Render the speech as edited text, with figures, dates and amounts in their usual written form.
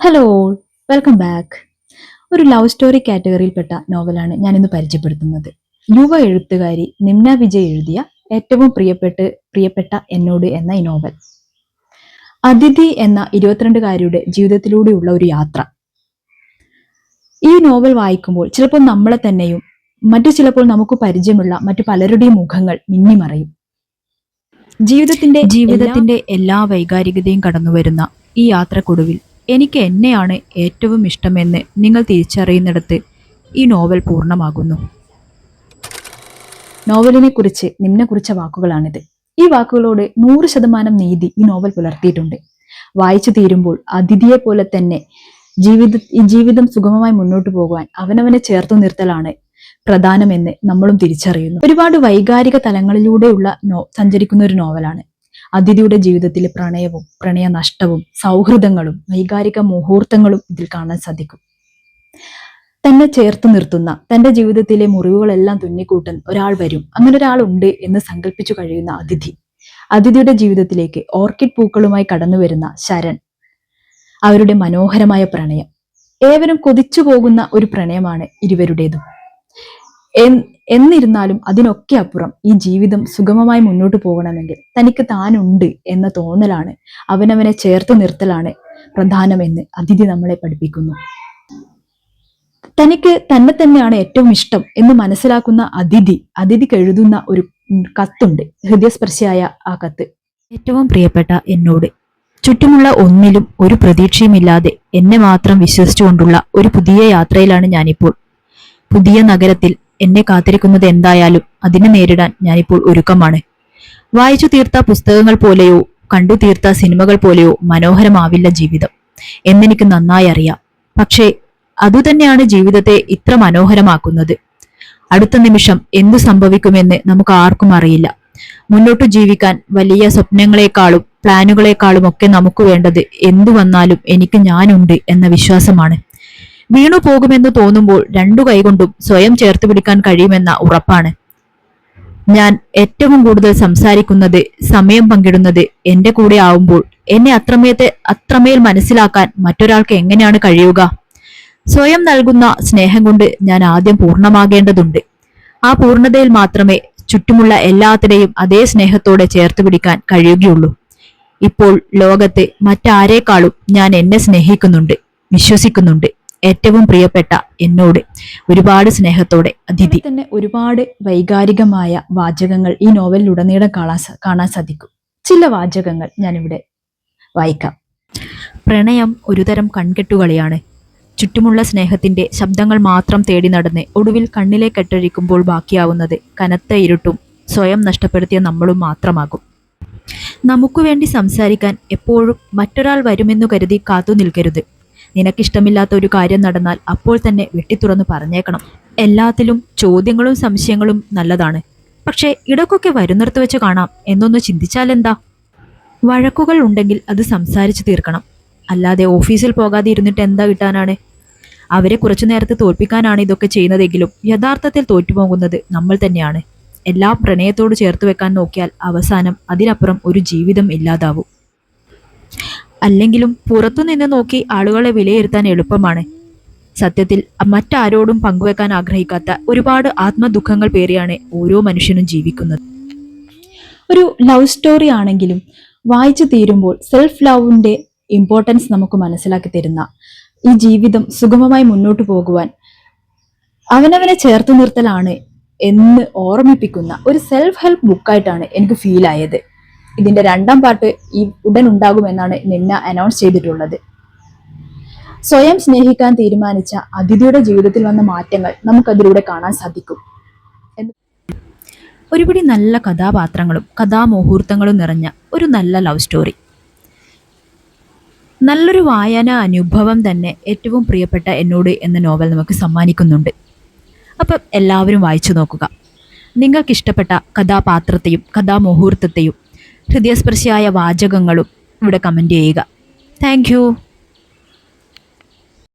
Hello, welcome back. ഒരു love story കാറ്റഗറിയിൽപ്പെട്ട നോവലാണ് ഞാനിന്ന് പരിചയപ്പെടുത്തുന്നത്. യുവ എഴുത്തുകാരി നിമ്ന വിജയ് എഴുതിയ ഏറ്റവും പ്രിയപ്പെട്ട എന്നോട് എന്ന ഈ നോവൽ. അതിഥി എന്ന 22-കാരിയുടെ ജീവിതത്തിലൂടെയുള്ള ഒരു യാത്ര. ഈ നോവൽ വായിക്കുമ്പോൾ ചിലപ്പോൾ നമ്മളെ തന്നെയും ചിലപ്പോൾ നമുക്ക് പരിചയമുള്ള മറ്റു പലരുടെയും മുഖങ്ങൾ മിന്നിമറയും. ജീവിതത്തിന്റെ എല്ലാ വൈകാരികതയും കടന്നുവരുന്ന ഈ യാത്രക്കൊടുവിൽ എനിക്ക് എന്നെയാണ് ഏറ്റവും ഇഷ്ടമെന്ന് നിങ്ങൾ തിരിച്ചറിയുന്നിടത്ത് ഈ നോവൽ പൂർണ്ണമാകുന്നു. നോവലിനെ കുറിച്ച് നിമ്ന കുറിച്ച വാക്കുകളാണിത്. ഈ വാക്കുകളോട് 100% നീതി ഈ നോവൽ പുലർത്തിയിട്ടുണ്ട്. വായിച്ചു തീരുമ്പോൾ അതിഥിയെ പോലെ തന്നെ ജീവിതം സുഗമമായി മുന്നോട്ട് പോകുവാൻ അവനവനെ ചേർത്തു നിർത്തലാണ് പ്രധാനമെന്ന് നമ്മളും തിരിച്ചറിയുന്നു. ഒരുപാട് വൈകാരിക തലങ്ങളിലൂടെയുള്ള സഞ്ചരിക്കുന്ന ഒരു നോവലാണ്. അതിഥിയുടെ ജീവിതത്തിലെ പ്രണയവും പ്രണയനഷ്ടവും സൗഹൃദങ്ങളും വൈകാരിക മുഹൂർത്തങ്ങളും ഇതിൽ കാണാൻ സാധിക്കും. തന്നെ ചേർത്ത് നിർത്തുന്ന, തന്റെ ജീവിതത്തിലെ മുറിവുകളെല്ലാം തുന്നിക്കൂട്ടുന്ന ഒരാൾ വരും, അങ്ങനെ ഒരാളുണ്ട് എന്ന് സങ്കല്പിച്ചു കഴിയുന്ന അതിഥിയുടെ ജീവിതത്തിലേക്ക് ഓർക്കിഡ് പൂക്കളുമായി കടന്നു വരുന്ന ശരൺ, അവരുടെ മനോഹരമായ പ്രണയം, ഏവരും കൊതിച്ചു പോകുന്ന ഒരു പ്രണയമാണ് ഇരുവരുടേതും. എന്നിരുന്നാലും അതിനൊക്കെ അപ്പുറം ഈ ജീവിതം സുഗമമായി മുന്നോട്ട് പോകണമെങ്കിൽ തനിക്ക് താനുണ്ട് എന്ന തോന്നലാണ്, അവനവനെ ചേർത്ത് നിർത്തലാണ് പ്രധാനമെന്ന് അതിഥി നമ്മളെ പഠിപ്പിക്കുന്നു. തനിക്ക് തന്നെ തന്നെയാണ് ഏറ്റവും ഇഷ്ടം എന്ന് മനസ്സിലാക്കുന്ന അതിഥിക്ക് എഴുതുന്ന ഒരു കത്തുണ്ട്, ഹൃദയസ്പർശിയായ ആ കത്ത്. ഏറ്റവും പ്രിയപ്പെട്ട എന്നോട്, ചുറ്റുമുള്ള ഒന്നിലും ഒരു പ്രതീക്ഷയുമില്ലാതെ എന്നെ മാത്രം വിശ്വസിച്ചുകൊണ്ടുള്ള ഒരു പുതിയ യാത്രയിലാണ് ഞാനിപ്പോൾ. പുതിയ നഗരത്തിൽ എന്നെ കാത്തിരിക്കുന്നത് എന്തായാലും അതിനെ നേരിടാൻ ഞാനിപ്പോൾ ഒരുക്കമാണ്. വായിച്ചു തീർത്ത പുസ്തകങ്ങൾ പോലെയോ കണ്ടു തീർത്ത സിനിമകൾ പോലെയോ മനോഹരമാവില്ല ജീവിതം എന്നെനിക്ക് നന്നായി അറിയാം. പക്ഷേ അതുതന്നെയാണ് ജീവിതത്തെ ഇത്ര മനോഹരമാക്കുന്നത്. അടുത്ത നിമിഷം എന്തു സംഭവിക്കുമെന്ന് നമുക്ക് ആർക്കും അറിയില്ല. മുന്നോട്ടു ജീവിക്കാൻ വലിയ സ്വപ്നങ്ങളെക്കാളും പ്ലാനുകളെക്കാളും ഒക്കെ നമുക്ക് വേണ്ടത് എന്തു വന്നാലും എനിക്ക് ഞാനുണ്ട് എന്ന വിശ്വാസമാണ്. വീണു പോകുമെന്ന് തോന്നുമ്പോൾ രണ്ടു കൈകൊണ്ടും സ്വയം ചേർത്ത് പിടിക്കാൻ കഴിയുമെന്ന ഉറപ്പാണ്. ഞാൻ ഏറ്റവും കൂടുതൽ സംസാരിക്കുന്നത്, സമയം പങ്കിടുന്നത് എന്റെ കൂടെ ആവുമ്പോൾ എന്നെ അത്രമേൽ മനസ്സിലാക്കാൻ മറ്റൊരാൾക്ക് എങ്ങനെയാണ് കഴിയുക? സ്വയം നൽകുന്ന സ്നേഹം കൊണ്ട് ഞാൻ ആദ്യം പൂർണ്ണമാകേണ്ടതുണ്ട്. ആ പൂർണ്ണതയിൽ മാത്രമേ ചുറ്റുമുള്ള എല്ലാത്തിനെയും അതേ സ്നേഹത്തോടെ ചേർത്ത് പിടിക്കാൻ കഴിയുകയുള്ളൂ. ഇപ്പോൾ ലോകത്ത് മറ്റാരേക്കാളും ഞാൻ എന്നെ സ്നേഹിക്കുന്നുണ്ട്, വിശ്വസിക്കുന്നുണ്ട്. ഏറ്റവും പ്രിയപ്പെട്ട എന്നോട്, ഒരുപാട് സ്നേഹത്തോടെ അതിഥി. തന്നെ ഒരുപാട് വൈകാരികമായ വാചകങ്ങൾ ഈ നോവലിലുടനീളം കാണാൻ സാധിക്കും. ചില വാചകങ്ങൾ ഞാനിവിടെ വായിക്കാം. പ്രണയം ഒരുതരം കൺകെട്ടുകളിയാണ്. ചുറ്റുമുള്ള സ്നേഹത്തിന്റെ ശബ്ദങ്ങൾ മാത്രം തേടി നടന്ന് ഒടുവിൽ കണ്ണിലെ കെട്ടഴിക്കുമ്പോൾ ബാക്കിയാവുന്നത് കനത്ത ഇരുട്ടും സ്വയം നഷ്ടപ്പെടുത്തിയ നമ്മളും മാത്രമാകും. നമുക്ക് വേണ്ടി സംസാരിക്കാൻ എപ്പോഴും മറ്റൊരാൾ വരുമെന്നു കരുതി കാത്തു നിൽക്കരുത്. നിനക്കിഷ്ടമില്ലാത്ത ഒരു കാര്യം നടന്നാൽ അപ്പോൾ തന്നെ വെട്ടിത്തുറന്ന് പറഞ്ഞേക്കണം. എല്ലാത്തിലും ചോദ്യങ്ങളും സംശയങ്ങളും നല്ലതാണ്, പക്ഷേ ഇടക്കൊക്കെ വരുന്നിടത്ത് വെച്ച് കാണാം എന്നൊന്ന് ചിന്തിച്ചാലെന്താ? വഴക്കുകൾ ഉണ്ടെങ്കിൽ അത് സംസാരിച്ചു തീർക്കണം, അല്ലാതെ ഓഫീസിൽ പോകാതെ ഇരുന്നിട്ട് എന്താ കിട്ടാനാണ്? അവരെ കുറച്ചു നേരത്തെ തോൽപ്പിക്കാനാണ് ഇതൊക്കെ ചെയ്യുന്നതെങ്കിലും യഥാർത്ഥത്തിൽ തോറ്റുപോകുന്നത് നമ്മൾ തന്നെയാണ്. എല്ലാം പ്രണയത്തോട് ചേർത്ത് വെക്കാൻ നോക്കിയാൽ അവസാനം അതിനപ്പുറം ഒരു ജീവിതം ഇല്ലാതാവും. അല്ലെങ്കിലും പുറത്തുനിന്ന് നോക്കി ആളുകളെ വിലയിരുത്താൻ എളുപ്പമാണ്. സത്യത്തിൽ മറ്റാരോടും പങ്കുവെക്കാൻ ആഗ്രഹിക്കാത്ത ഒരുപാട് ആത്മദുഃഖങ്ങൾ പേറിയാണ് ഓരോ മനുഷ്യനും ജീവിക്കുന്നത്. ഒരു ലവ് സ്റ്റോറി ആണെങ്കിലും വായിച്ചു തീരുമ്പോൾ സെൽഫ് ലവിന്റെ ഇമ്പോർട്ടൻസ് നമുക്ക് മനസ്സിലാക്കി തരുന്ന, ഈ ജീവിതം സുഗമമായി മുന്നോട്ട് പോകുവാൻ അവനവനെ ചേർത്ത് നിർത്തലാണ് എന്ന് ഓർമ്മിപ്പിക്കുന്ന ഒരു സെൽഫ് ഹെൽപ്പ് ബുക്കായിട്ടാണ് എനിക്ക് ഫീൽ ആയത്. ഇതിന്റെ 2ാം പാർട്ട് ഉടൻ ഉണ്ടാകുമെന്നാണ് നിമ്ന അനൗൺസ് ചെയ്തിട്ടുള്ളത്. സ്വയം സ്നേഹിക്കാൻ തീരുമാനിച്ച അതിഥിയുടെ ജീവിതത്തിൽ വന്ന മാറ്റങ്ങൾ നമുക്കതിലൂടെ കാണാൻ സാധിക്കും. ഒരുപിടി നല്ല കഥാപാത്രങ്ങളും കഥാമുഹൂർത്തങ്ങളും നിറഞ്ഞ ഒരു നല്ല ലവ് സ്റ്റോറി. നല്ലൊരു വായനാ അനുഭവം തന്നെ ഏറ്റവും പ്രിയപ്പെട്ട എന്നോട് എന്ന നോവൽ നമുക്ക് സമ്മാനിക്കുന്നുണ്ട്. അപ്പം എല്ലാവരും വായിച്ചു നോക്കുക. നിങ്ങൾക്കിഷ്ടപ്പെട്ട കഥാപാത്രത്തെയും കഥാമുഹൂർത്തത്തെയും ഹൃദയസ്പർശിയായ വാചകങ്ങളും ഇവിടെ കമൻറ്റ് ചെയ്യുക. Thank you.